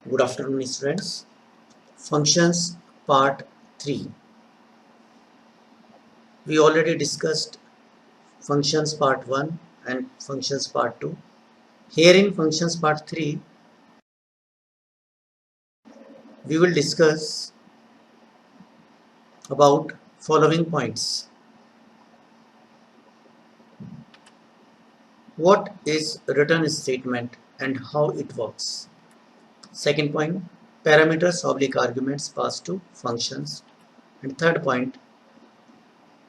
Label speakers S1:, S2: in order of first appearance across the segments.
S1: Good afternoon, students. Functions part 3. We already discussed functions part 1 and functions part 2. Here in functions part 3, we will discuss about following points. What is return statement and how it works? Second point, parameters oblique arguments passed to functions. And third point,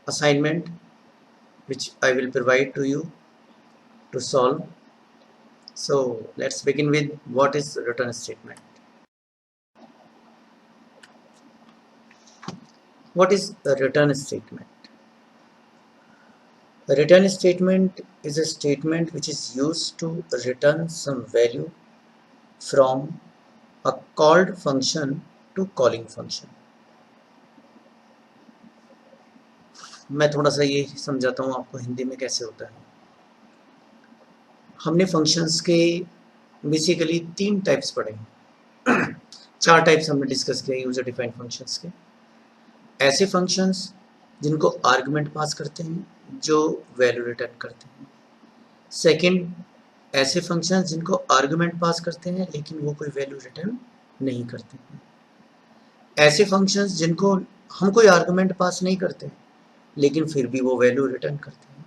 S1: assignment which I will provide to you to solve. So let's begin with what is return statement. What is a return statement? A return statement is a statement which is used to return some value from a called function to calling function. मैं थोड़ा सा ये समझाता हूँ आपको हिंदी में कैसे होता है। हमने फंक्शंस के बेसिकली 3 टाइप्स पढ़े हैं। 4 टाइप्स हमने डिस्कस किए यूजर डिफाइंड फंक्शंस के। ऐसे फंक्शंस जिनको आर्गुमेंट पास करते हैं जो वैल्यू रिटर्न करते हैं। सेकंड, ऐसे फंक्शन जिनको आर्गुमेंट पास करते हैं लेकिन वो कोई वैल्यू रिटर्न नहीं करते हैं। ऐसे फंक्शंस जिनको हम कोई आर्गुमेंट पास नहीं करते लेकिन फिर भी वो वैल्यू रिटर्न करते हैं।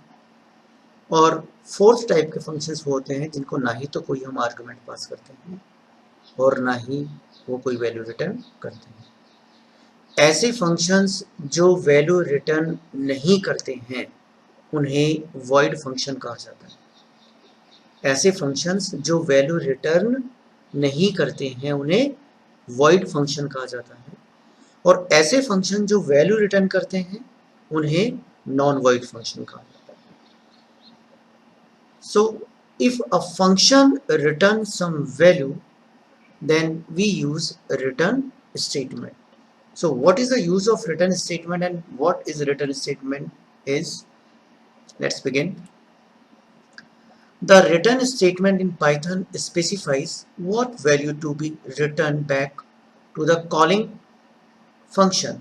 S1: और फोर्थ टाइप के फंक्शंस वो होते हैं जिनको ना ही तो कोई हम आर्गुमेंट पास करते हैं और ना ही वो कोई वैल्यू रिटर्न करते हैं। ऐसे फंक्शंस जो वैल्यू रिटर्न नहीं करते हैं उन्हें वॉइड फंक्शन कहा जाता है। ऐसे फंक्शंस जो वैल्यू रिटर्न नहीं करते हैं उन्हें वॉइड फंक्शन कहा जाता है और ऐसे फंक्शन जो वैल्यू रिटर्न करते हैं उन्हें नॉन वॉइड फंक्शन कहा जाता है। So if a function return some value then we use return statement. So what is the use of return statement and what is return statement is, let's begin. The return statement in Python specifies what value to be returned back to the calling function.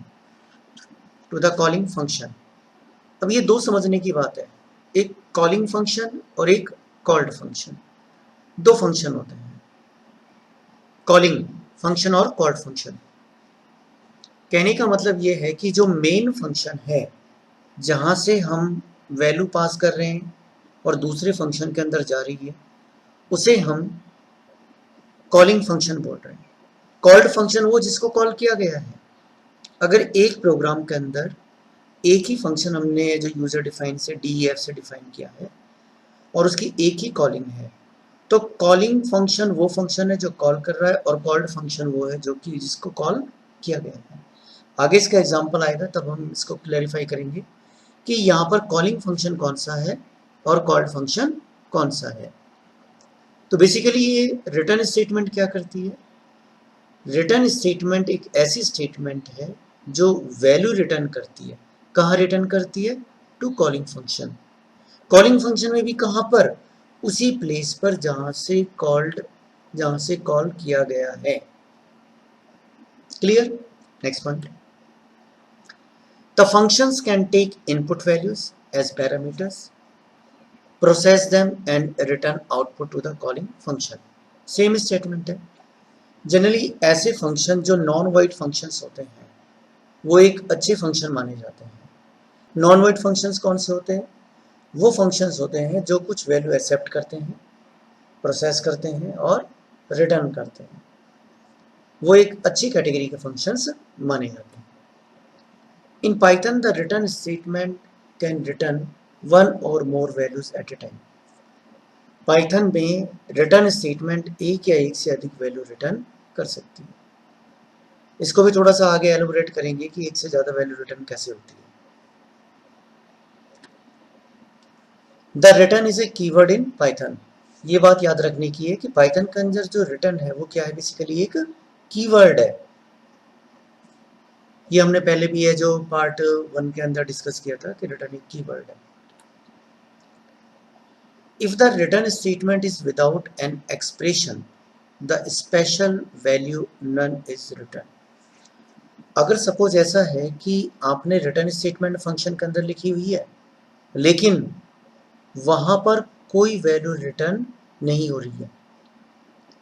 S1: अब ये दो समझने की बात है, एक calling function और एक कॉल्ड फंक्शन। दो फंक्शन होते हैं, कॉलिंग फंक्शन और कॉल्ड फंक्शन। कहने का मतलब ये है कि जो मेन फंक्शन है जहां से हम वैल्यू पास कर रहे हैं और दूसरे फंक्शन के अंदर जा रही है उसे हम कॉलिंग फंक्शन बोल रहे हैं। कॉल्ड फंक्शन वो जिसको कॉल किया गया है। अगर एक प्रोग्राम के अंदर एक ही फंक्शन हमने जो यूजर डिफाइन से DEF से डिफाइन किया है और उसकी एक ही कॉलिंग है तो कॉलिंग फंक्शन वो फंक्शन है जो कॉल कर रहा है और कॉल्ड फंक्शन वो है जो कि जिसको कॉल किया गया है। आगे इसका एग्जांपल आएगा तब हम इसको क्लैरिफाई करेंगे कि यहाँ पर कॉलिंग फंक्शन कौन सा है और कॉल्ड फंक्शन कौन सा है। तो बेसिकली ये रिटर्न स्टेटमेंट क्या करती है? रिटर्न स्टेटमेंट एक ऐसी स्टेटमेंट है जो वैल्यू रिटर्न करती है। कहाँ रिटर्न करती है? To calling function. Calling function में भी कहाँ पर? उसी प्लेस पर जहां से कॉल किया गया है। Clear? Next point, the functions can take input values as parameters, process them and return output to the calling function. Same statement है। जनरली ऐसे फंक्शन जो नॉन वाइड फंक्शंस होते हैं वो एक अच्छे फंक्शन माने जाते हैं। नॉन वाइड फंक्शंस कौन से होते हैं? वो फंक्शंस होते हैं जो कुछ वैल्यू एक्सेप्ट करते हैं, प्रोसेस करते हैं और रिटर्न करते हैं। वो एक अच्छी कैटेगरी के फंक्शंस माने जाते हैं। In Python the return statement can return one और more values at a time. Python में रिटर्न स्टेटमेंट एक या एक से अधिक वैल्यू रिटर्न कर सकती है। इसको भी थोड़ा सा आगे एलोबरेट करेंगे कि एक से ज्यादा वैल्यू रिटर्न कैसे होती है। The return is a keyword in Python. ये बात याद रखने की है कि पाइथन के अंदर जो रिटर्न है वो क्या है? बेसिकली एक कीवर्ड है। ये हमने पहले भी है जो पार्ट 1 के अंदर डिस्कस किया था कि रिटर्न एक कीवर्ड है। If the return statement is without an expression the special value none is return. अगर सपोज ऐसा है कि आपने रिटर्न स्टेटमेंट फंक्शन के अंदर लिखी हुई है लेकिन वहां पर कोई वैल्यू रिटर्न नहीं हो रही है,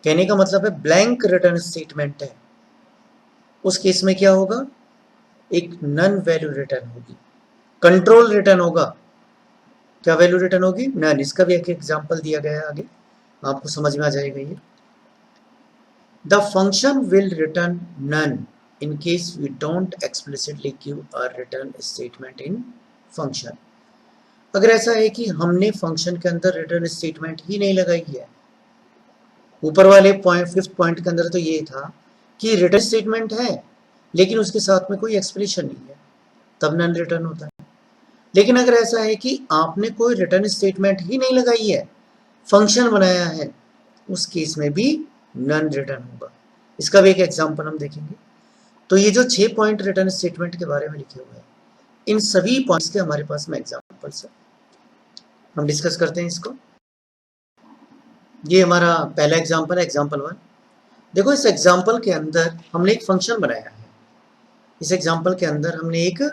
S1: कहने का मतलब है ब्लैंक रिटर्न स्टेटमेंट है, उस केस में क्या होगा, एक नन वैल्यू रिटर्न होगी, कंट्रोल रिटर्न होगा। क्या वैल्यू रिटर्न होगी, नन। इसका भी एक एग्जांपल दिया गया है, आगे आपको समझ में आ जाएगा ये। The function will return none in case we don't explicitly give a return statement in function। अगर ऐसा है कि हमने फंक्शन के अंदर रिटर्न स्टेटमेंट ही नहीं लगाई है, ऊपर वाले पॉइंट 5th पॉइंट के अंदर तो ये था कि रिटर्न स्टेटमेंट है लेकिन उसके साथ में कोई एक्सप्रेशन नहीं है, तब नन रिटर्न होता है। लेकिन अगर ऐसा है कि आपने कोई रिटर्न स्टेटमेंट ही नहीं लगाई है, फंक्शन बनाया है, उस केस में भी नन रिटर्न होगा। इसका भी एक एग्जांपल हम देखेंगे। तो ये जो 6 पॉइंट रिटर्न स्टेटमेंट के बारे में लिखे हुए हैं, इन सभी पॉइंट्स के हमारे पास में एग्जांपल्स है, हम डिस्कस करते हैं इसको। ये हमारा पहला एग्जांपल है, एग्जांपल 1। देखो इस एग्जांपल के अंदर हमने एक फंक्शन बनाया है, इस एग्जांपल के अंदर हमने एक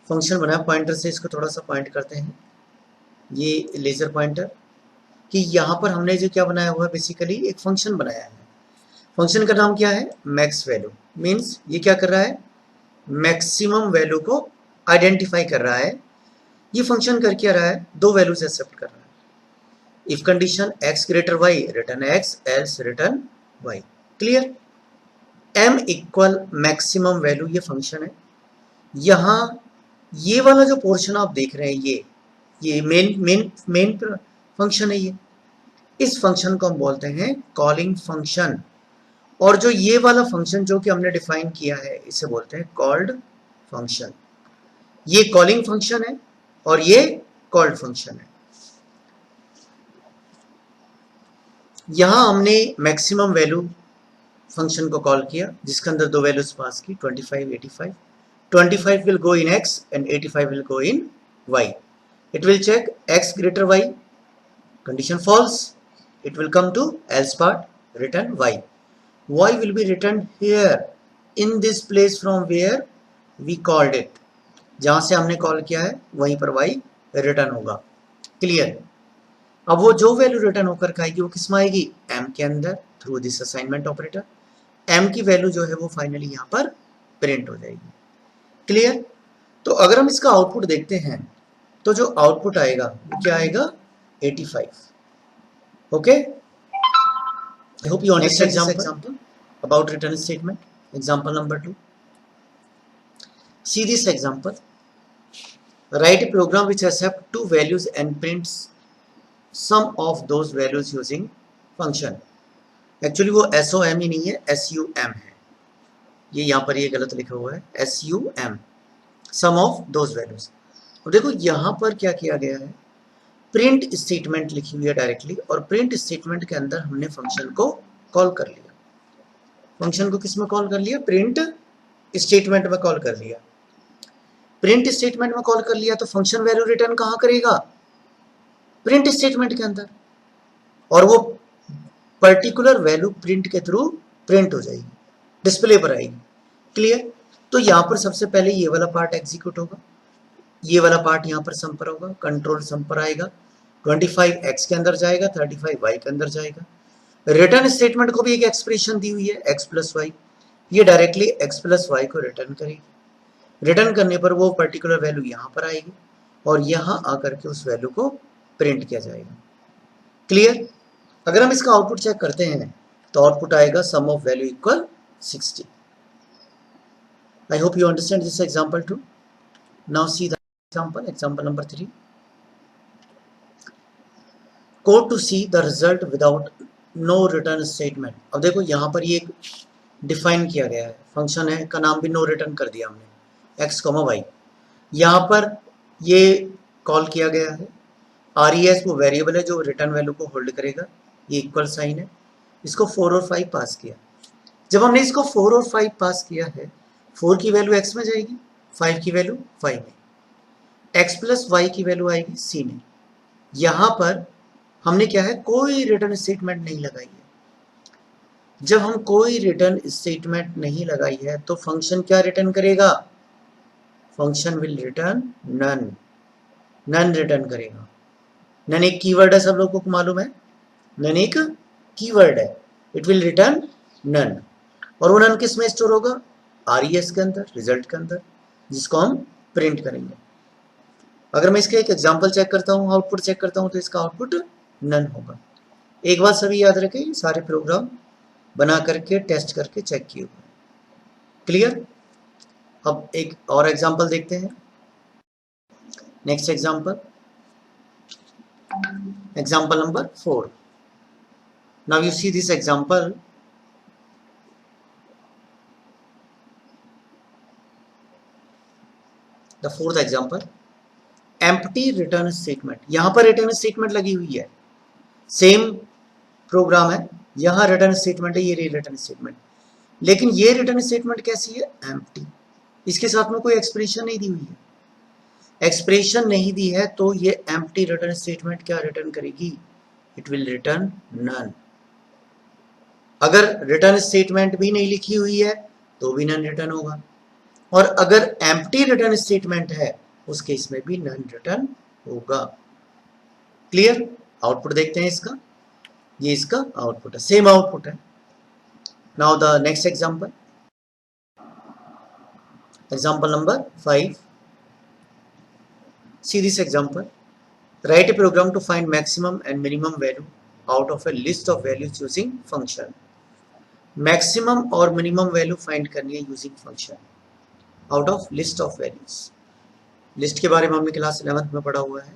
S1: फंक्शन बनाया, पॉइंटर से इसको थोड़ा सा पॉइंट करते हैं, ये लेजर पॉइंटर, कि यहाँ पर हमने जो क्या बनाया हुआ है, बेसिकली एक फंक्शन बनाया है। फंक्शन का नाम क्या है, मैक्स वैल्यू। मीन्स ये क्या कर रहा है, मैक्सिमम वैल्यू को आइडेंटिफाई कर रहा है। ये फंक्शन कर क्या रहा है, दो वैल्यूज एक्सेप्ट कर रहा है। If condition x greater y return x, else return y। Clear. m equal maximum value ये फंक्शन है। यहाँ ये वाला जो पोर्शन आप देख रहे हैं, ये मेन फंक्शन है। ये इस फंक्शन को हम बोलते हैं कॉलिंग फंक्शन, और जो ये वाला फंक्शन जो कि हमने डिफाइन किया है, इसे बोलते हैं कॉल्ड फंक्शन। ये कॉलिंग फंक्शन है और ये कॉल्ड फंक्शन है। यहां हमने मैक्सिमम वैल्यू फंक्शन को कॉल किया, जिसके अंदर दो वैल्यूज पास की, 25, 85। 25 will go in x and 85 will go in y. It will check x greater y, condition false, it will come to else part, return y. Y will be returned here in this place from where we called it. जहां से हमने call किया है वहीं पर y return होगा। Clear. अब वो जो वैल्यू रिटर्न होकर के आएगी वो किस में आएगी, m के अंदर, through this assignment operator. m की वैल्यू जो है वो फाइनली यहाँ पर प्रिंट हो जाएगी। क्लियर। तो अगर हम इसका आउटपुट देखते हैं तो जो आउटपुट आएगा वो क्या आएगा, 85। Okay, I hope you understand this example about return statement. Example number 2. See this example. Write a program which accepts two values and prints sum of those values using function. Actually वो SOM ही नहीं है, SUM है। ये यहाँ पर ये गलत लिखा हुआ है, SUM, sum of those values। अब देखो यहाँ पर क्या किया गया है, प्रिंट स्टेटमेंट लिखी हुई है डायरेक्टली, और प्रिंट स्टेटमेंट के अंदर हमने फंक्शन को कॉल कर लिया। फंक्शन को किस में कॉल कर लिया, प्रिंट स्टेटमेंट में कॉल कर लिया। प्रिंट स्टेटमेंट में कॉल कर लिया तो फंक्शन वैल्यू रिटर्न कहाँ करेगा, प्रिंट स्टेटमेंट के अंदर, और वो पर्टिकुलर वैल्यू प्रिंट के थ्रू प्रिंट हो जाएगी, डिस्प्ले पर आएगी। क्लियर। तो यहाँ पर सबसे पहले ये वाला पार्ट एग्जीक्यूट होगा, ये वाला पार्ट यहाँ पर सम पर होगा, कंट्रोल सम पर आएगा, 25 x के अंदर जाएगा, 35 y के अंदर जाएगा। रिटर्न स्टेटमेंट को भी एक एक्सप्रेशन दी हुई है x प्लस वाई, ये डायरेक्टली x प्लस वाई को रिटर्न करेगी। रिटर्न करने पर वो पर्टिकुलर वैल्यू यहाँ पर आएगी और यहाँ आकर के उस वैल्यू को प्रिंट किया जाएगा। क्लियर। अगर हम इसका आउटपुट चेक करते हैं तो आउटपुट आएगा sum of value equal 60। I hope you understand this example too. Now see the example number 3. Code to see the result without no return statement। अब देखो यहाँ पर ये डिफाइन किया गया है, फंक्शन है का नाम भी नो रिटर्न कर दिया हमने, x, y। यहाँ पर ये कॉल किया गया है, res वो वेरिएबल है जो रिटर्न वैल्यू को होल्ड करेगा, ये इक्वल साइन है। इसको 4 और 5 पास किया। जब हमने इसको 4 और 5 पास किया है, 4 की वैल्यू x में जाएगी, 5 की वैल्यू 5 में, x प्लस वाई की वैल्यू आएगी c में। यहाँ पर हमने क्या है, कोई रिटर्न स्टेटमेंट नहीं लगाई है, जब हम कोई रिटर्न स्टेटमेंट नहीं लगाई है तो फंक्शन क्या रिटर्न करेगा? Function will return none, none return करेगा। नन एक कीवर्ड है, सब लोगों को मालूम है, नन एक कीवर्ड है। इट विल रिटर्न नन, और वो नन किस में स्टोर होगा? RES के अंदर, रिजल्ट के अंदर, जिसको हम प्रिंट करेंगे। अगर मैं इसका एक एग्जांपल चेक करता हूँ, आउटपुट चेक करता हूँ, तो इसका आउटपुट नन होगा। एक बात सभी याद रखें, सारे प्रोग्राम बना करके टेस्ट करके चेक किए हुए। क्लियर? अब एक और एग्जांपल देखते हैं। Next example, example number 4. Now you see this example. The fourth example, empty return statement. यहां पर रिटर्न स्टेटमेंट लगी हुई है, सेम प्रोग्राम है, यहां रिटर्न स्टेटमेंट है, ये रिटर्न स्टेटमेंट, लेकिन ये रिटर्न स्टेटमेंट कैसी है? एम्प्टी। इसके साथ में कोई एक्सप्रेशन नहीं दी हुई है। एक्सप्रेशन नहीं दी है तो ये एम्प्टी रिटर्न स्टेटमेंट क्या रिटर्न करेगी? It will return none. अगर रिटर्न स्टेटमेंट भी नहीं लिखी हुई है तो भी नन रिटर्न होगा, और अगर एम्प्टी रिटर्न स्टेटमेंट है उस केस में भी नन रिटर्न होगा। क्लियर? आउटपुट देखते हैं इसका, ये इसका आउटपुट है, सेम आउटपुट है। Now the next example, example number 5. See this example. Write a program to find maximum and minimum value out of a list of values using function. Maximum और minimum value find करनी है using function out of list of values. List के बारे में हमने class 11th में पढ़ा हुआ है।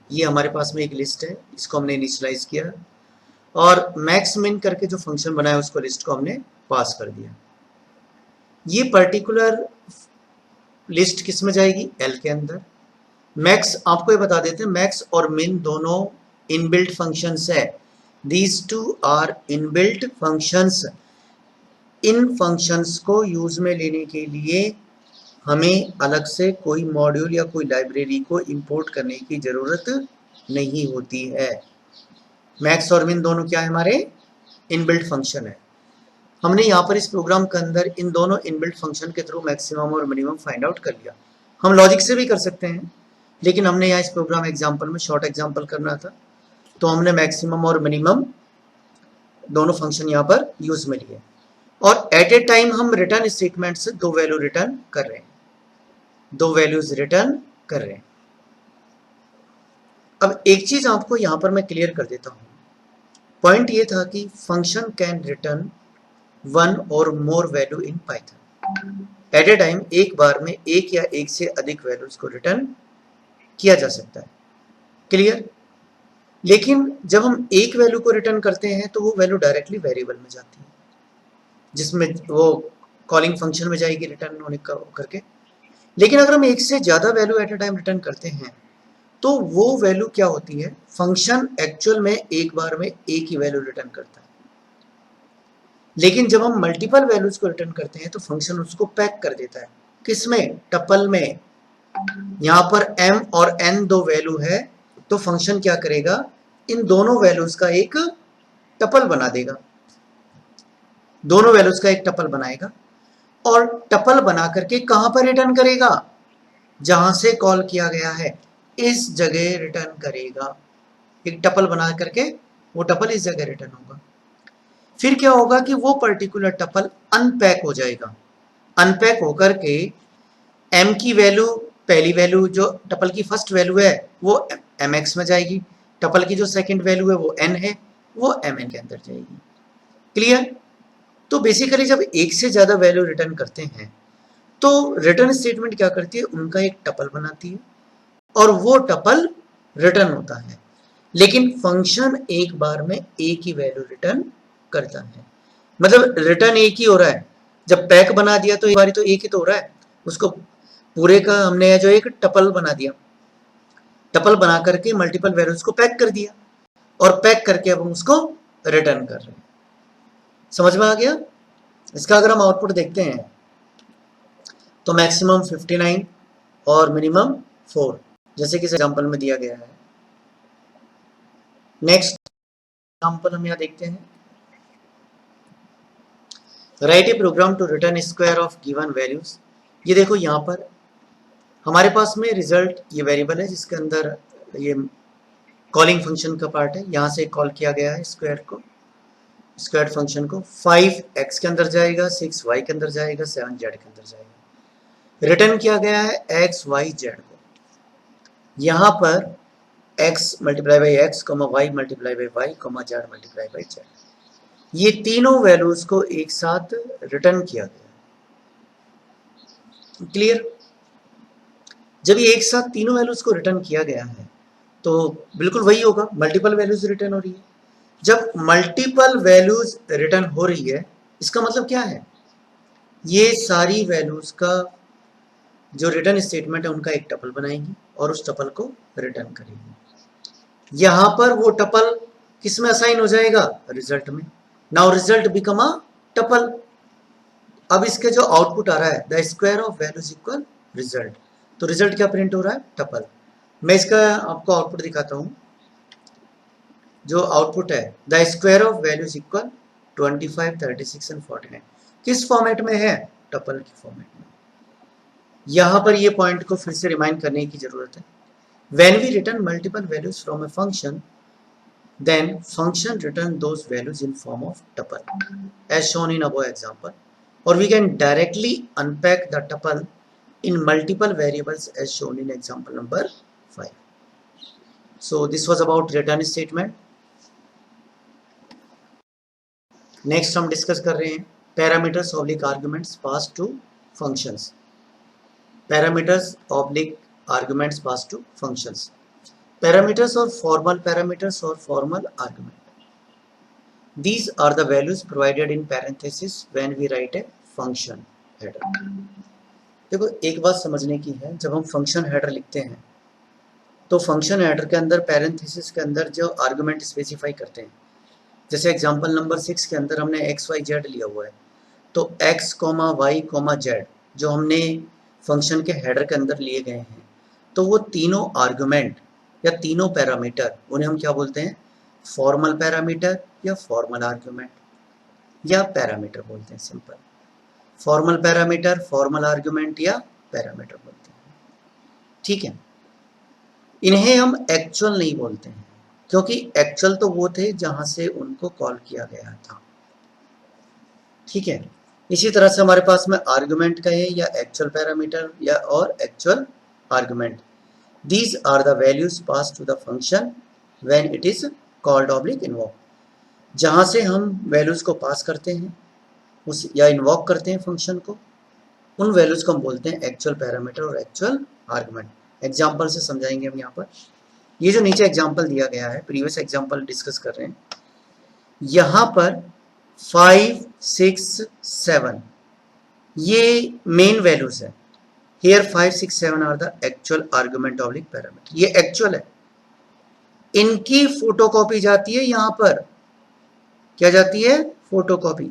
S1: ये हमारे पास में एक लिस्ट है, इसको हमने इनिशियलाइज किया और मैक्स मिन करके जो फंक्शन बनाया उसको लिस्ट को हमने पास कर दिया। ये पर्टिकुलर लिस्ट किस में जाएगी? एल के अंदर। मैक्स आपको ये बता देते हैं, मैक्स और मिन दोनों इनबिल्ट फंक्शंस है। These two are inbuilt functions. इन फंक्शंस को यूज में लेने के लिए हमें अलग से कोई मॉड्यूल या कोई लाइब्रेरी को इंपोर्ट करने की जरूरत नहीं होती है। मैक्स और मिन दोनों क्या है? हमारे इनबिल्ट फंक्शन है। हमने यहाँ पर इस प्रोग्राम के अंदर इन दोनों इनबिल्ट फंक्शन के थ्रू मैक्सिमम और मिनिमम फाइंड आउट कर लिया। हम लॉजिक से भी कर सकते हैं, लेकिन हमने यहाँ इस प्रोग्राम एग्जाम्पल में शॉर्ट एग्जाम्पल करना था, तो हमने मैक्सिमम और मिनिमम दोनों फंक्शन यहाँ पर यूज में लिए, और एट ए टाइम हम रिटर्न स्टेटमेंट से दो वैल्यू रिटर्न कर रहे हैं, दो वैल्यूज रिटर्न कर रहे हैं। अब एक चीज आपको यहां पर मैं क्लियर कर देता हूं। पॉइंट ये था कि फंक्शन कैन रिटर्न वन और more value in Python. At a time एक बार में एक या एक से अधिक वैल्यूज को रिटर्न किया जा सकता है। क्लियर? लेकिन जब हम एक वैल्यू को रिटर्न करते हैं तो वो वैल्यू डायरेक्टली वेरिएबल में जाती है, जिसमें वो कॉलिंग फंक्शन में जाएगी रिटर्न होने का करके। लेकिन अगर हम एक से ज्यादा value at a time return करते हैं तो वो वैल्यू क्या होती है? फंक्शन एक्चुअल में एक बार में एक ही वैल्यू रिटर्न करता है, लेकिन जब हम मल्टीपल वैल्यूज को रिटर्न करते हैं तो फंक्शन उसको पैक कर देता है। किसमें? टपल में। यहां पर m और n दो वैल्यू है, तो फंक्शन क्या करेगा? इन दोनों वैल्यूज का एक टपल बना देगा, दोनों वैल्यूज का एक टपल बनाएगा, और टपल बना करके कहां पर रिटर्न करेगा? जहां से कॉल किया गया है इस जगह रिटर्न करेगा। एक टपल बना करके वो टपल इस जगह रिटर्न होगा। फिर क्या होगा कि वो पर्टिकुलर टपल अनपैक हो जाएगा। अनपैक होकर के m की वैल्यू, पहली वैल्यू जो टपल की फर्स्ट वैल्यू है वो mx में जाएगी, टपल की जो सेकंड वैल्यू है वो n है, वो mn के अंदर जाएगी। क्लियर? तो बेसिकली जब एक से ज्यादा वैल्यू रिटर्न करते हैं तो रिटर्न स्टेटमेंट क्या करती है? उनका एक टपल बनाती है और वो टपल रिटर्न होता है, लेकिन फंक्शन एक बार में एक ही वैल्यू रिटर्न करता है। मतलब रिटर्न एक ही हो रहा है। जब पैक बना दिया तो एक बारी तो एक ही तो हो रहा है, उसको पूरे का हमने जो एक टपल बना दिया, टपल बना करके मल्टीपल वैल्यूज को पैक कर दिया, और पैक करके अब हम उसको रिटर्न कर रहे हैं। समझ में आ गया? इसका अगर हम आउटपुट देखते हैं तो मैक्सिमम 59 और मिनिमम 4, जैसे कि एग्जांपल में दिया गया है। नेक्स्ट एग्जांपल हम यहाँ देखते हैं, write a program to return square of given values. ये देखो यहाँ पर हमारे पास में रिजल्ट ये वेरिएबल है जिसके अंदर ये कॉलिंग फंक्शन का पार्ट है, यहाँ से कॉल किया गया है स्क्वायर को, स्क्वायर फंक्शन को। 5x के अंदर जाएगा, 6y के अंदर जाएगा, 7z के अंदर जाएगा। रिटर्न किया गया है x y z को। यहाँ पर x multiply by x, y multiply by y, z multiply by z, ये तीनों वैल्यूज को एक साथ रिटर्न किया गया। क्लियर? जब ये एक साथ तीनों वैल्यूज को रिटर्न किया गया है तो बिल्कुल वही होगा, मल्टीपल वैल्यूज रिटर्न हो रही है। जब मल्टीपल वैल्यूज रिटर्न हो रही है इसका मतलब क्या है, ये सारी वैल्यूज का जो रिटर्न स्टेटमेंट है उनका एक टपल बनाएंगी और उस टपल को रिटर्न करेंगी। यहां पर वो टपल किस में असाइन हो जाएगा, रिजल्ट में। Now result become a tuple. अब इसके जो आउटपुट आ रहा है the square of values equal result, तो रिजल्ट क्या प्रिंट हो रहा है, टपल। मैं इसका आपको आउटपुट दिखाता हूं। जो आउटपुट है the square of values equal 25, 36 and 49, किस फॉर्मेट में है, टपल की फॉर्मेट में। यहां पर ये पॉइंट को फिर से रिमाइंड करने की जरूरत है। When we return multiple values from a function then function return those values in form of tuple as shown in above example, or we can directly unpack the tuple in multiple variables as shown in example number 5. So this was about return statement. Next हम discuss कर रहे हैं parameters oblique arguments pass to functions. Parameters oblique arguments pass to functions. Parameters or formal argument. These are the values provided in parentheses when we write a function header. देखो एक बात समझने की है, जब हम फंक्शन हेडर लिखते हैं तो फंक्शन हेडर के अंदर पैरेंथेसिस के अंदर जो आर्गुमेंट स्पेसिफाई करते हैं, जैसे एग्जांपल नंबर 6 के अंदर हमने एक्स वाई जेड लिया हुआ है, तो x, y, z जो हमने फंक्शन के हेडर के अंदर लिए गए हैं, तो वो तीनों आर्गुमेंट या तीनों पैरामीटर उन्हें हम क्या बोलते हैं, फॉर्मल पैरामीटर या फॉर्मल आर्गुमेंट या पैरामीटर बोलते हैं। Simple formal parameter, formal argument या पैरामीटर बोलते हैं। ठीक है, इन्हें हम एक्चुअल नहीं बोलते हैं क्योंकि एक्चुअल तो वो थे जहां से उनको कॉल किया गया था। ठीक है, इसी तरह से हमारे पास में आर्गुमेंट कहे या एक्चुअल पैरामीटर या और actual argument. These are the values passed to the function when it is called oblique invoke. जहां से हम वैल्यूज को पास करते हैं उस या इन्वॉक करते हैं फंक्शन को, उन वैल्यूज को हम बोलते हैं एक्चुअल पैरामीटर और एक्चुअल आर्गुमेंट। एग्जांपल से समझाएंगे हम यहाँ पर। ये जो नीचे एग्जांपल दिया गया है, प्रीवियस एग्जांपल डिस्कस कर रहे हैं, यहाँ पर 5, 6, 7 ये मेन वैल्यूज है। Here 5, 6, 7 are the actual argument oblique parameter. ये एक्चुअल है, इनकी फोटोकॉपी जाती है यहाँ पर, क्या जाती है, फोटोकॉपी।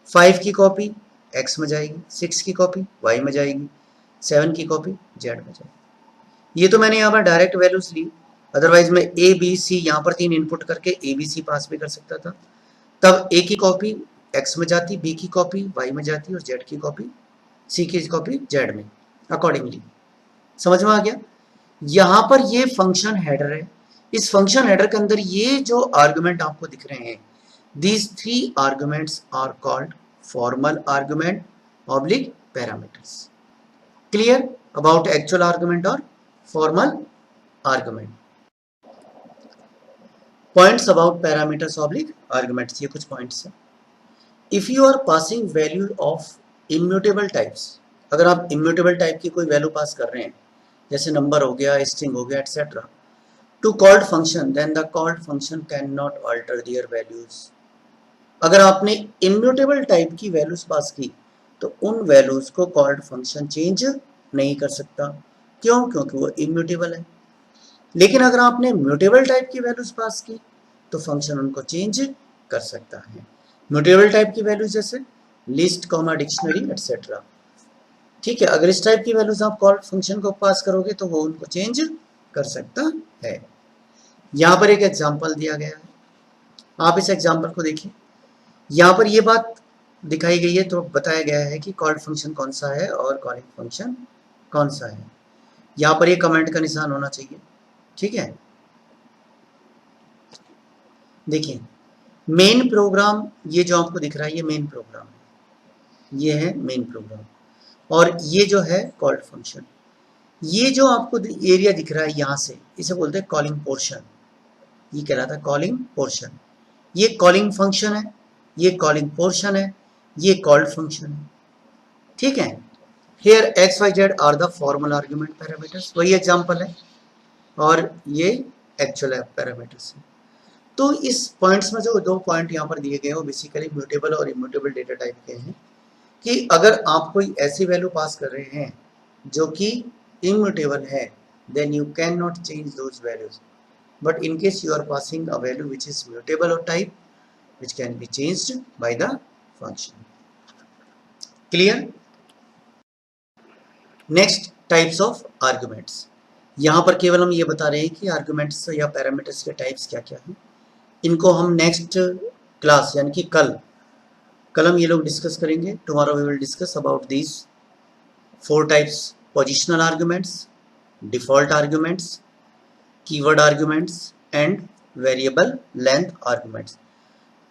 S1: 5 की कॉपी x में जाएगी, 6 की कॉपी y में जाएगी, 7 की कॉपी z में जाएगी। ये तो मैंने यहाँ पर डायरेक्ट वैल्यूज ली, अदरवाइज मैं a b c यहाँ पर 3 इनपुट करके a b c पास भी कर सकता था। तब a की कॉपी x में जाती, b की कॉपी y में जाती और z की कॉपी c की कॉपी z में, अकॉर्डिंगली। समझ में आ गया? यहां पर ये फंक्शन हेडर है, इस फंक्शन हेडर के अंदर ये जो आर्गुमेंट आपको दिख रहे हैं, these 3 arguments are called formal argument oblique parameters. Clear about actual argument और formal argument. Points about parameters oblique arguments, ये कुछ पॉइंट्स हैं। If you are passing value of immutable types, अगर आप इम्यूटेबल टाइप की कोई वैल्यू पास कर रहे हैं, जैसे नंबर हो गया, स्ट्रिंग हो गया, etcetera, to called function, then the called function can not alter their values. अगर आपने इम्यूटेबल टाइप की वैल्यूज पास की तो उन वैल्यूज को कॉल्ड फंक्शन चेंज नहीं कर सकता। क्यों? क्योंकि वो इम्यूटेबल है। लेकिन अगर आपने म्यूटेबल टाइप की वैल्यूज पास की तो फंक्शन उनको चेंज कर सकता है। म्यूटेबल टाइप की वैल्यूज जैसे लिस्ट, डिक्शनरी, एटसेट्रा। ठीक है, अगर इस टाइप की वैल्यूज आप कॉल फंक्शन को पास करोगे तो वो उनको चेंज कर सकता है। यहां पर एक एग्जांपल दिया गया है, आप इस एग्जांपल को देखिए। यहां पर ये बात दिखाई गई है, तो बताया गया है कि कॉल्ड फंक्शन कौन सा है और कॉलिंग फंक्शन कौन सा है। यहाँ पर ये कमेंट का निशान होना चाहिए, ठीक है। देखिए मेन प्रोग्राम, ये जो आपको दिख रहा है ये मेन प्रोग्राम है, ये है मेन प्रोग्राम, और ये जो है कॉल्ड फंक्शन। ये जो आपको एरिया दिख रहा है यहाँ से, इसे बोलते हैं कॉलिंग पोर्शन, ये कहलाता है कॉलिंग पोर्शन। ये कॉलिंग फंक्शन है, ये कॉलिंग पोर्शन है, ये कॉल्ड फंक्शन है, ठीक है। Here x y z are the formal argument parameters, वही एग्जांपल है, और ये एक्चुअल पैरामीटर्स है। तो इस पॉइंट्स में जो दो पॉइंट यहाँ पर दिए गए हैं वो बेसिकली म्यूटेबल और इम्यूटेबल डेटा टाइप के हैं, कि अगर आप कोई ऐसी वैल्यू पास कर रहे हैं जो कि इम्यूटेबल है, then you cannot change those values, but in case you are passing a value which is mutable of type, which can be changed by the function. Clear? Next types of arguments. यहाँ पर केवल हम ये बता रहे हैं कि arguments या पैरामीटर्स के टाइप्स क्या क्या हैं। इनको हम नेक्स्ट क्लास यानी कि कल हम ये लोग डिस्कस करेंगे। Tomorrow we will discuss about these 4 types: positional arguments, default arguments, keyword arguments and variable length arguments.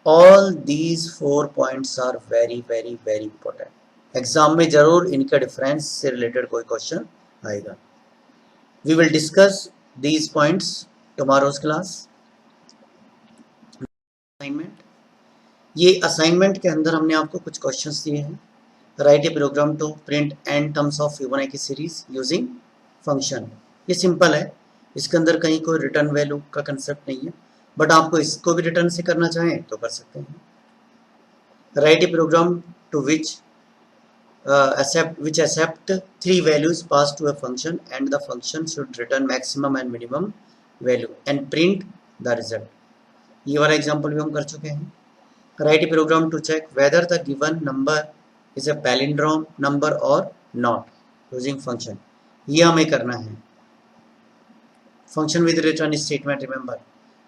S1: All these 4 points are very very very important. Exam में जरूर इनका डिफरेंस से रिलेटेड कोई क्वेश्चन आएगा। We will discuss these points tomorrow's class. Assignment, ये assignment के अंदर हमने आपको कुछ क्वेश्चंस दिए हैं। Write a program to print n terms of Fibonacci series using function. ये सिंपल है, इसके अंदर कहीं कोई रिटर्न वैल्यू का कंसेप्ट नहीं है, बट आपको इसको भी रिटर्न से करना चाहें तो कर सकते हैं। Write a program to which accept 3 values passed to a function and the function should return maximum and minimum value and print the result. ये वाला एग्जांपल भी हम कर चुके हैं। Write a program to check whether the given number is a palindrome number or not using function, ये हमें करना है। function with return statement, remember.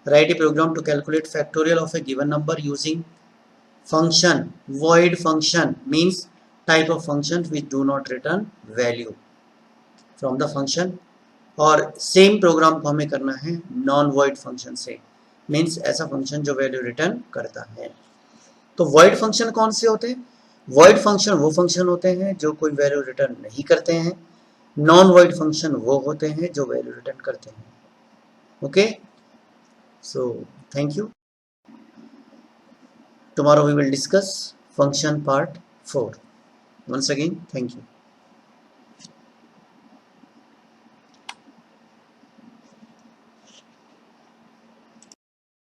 S1: Write a program to calculate factorial of a given number using function. Void function means type of function which do not return value from the function, और same programme को हमें करना है non void function से, means ऐसा function जो value return करता है। तो वॉइड फंक्शन कौन से होते हैं? वॉइड फंक्शन वो फंक्शन होते हैं जो कोई वैल्यू रिटर्न नहीं करते हैं। नॉन वॉइड फंक्शन वो होते हैं जो वैल्यू रिटर्न करते हैं। Okay, so thank you. Tomorrow we will discuss function part 4. Once again, thank you.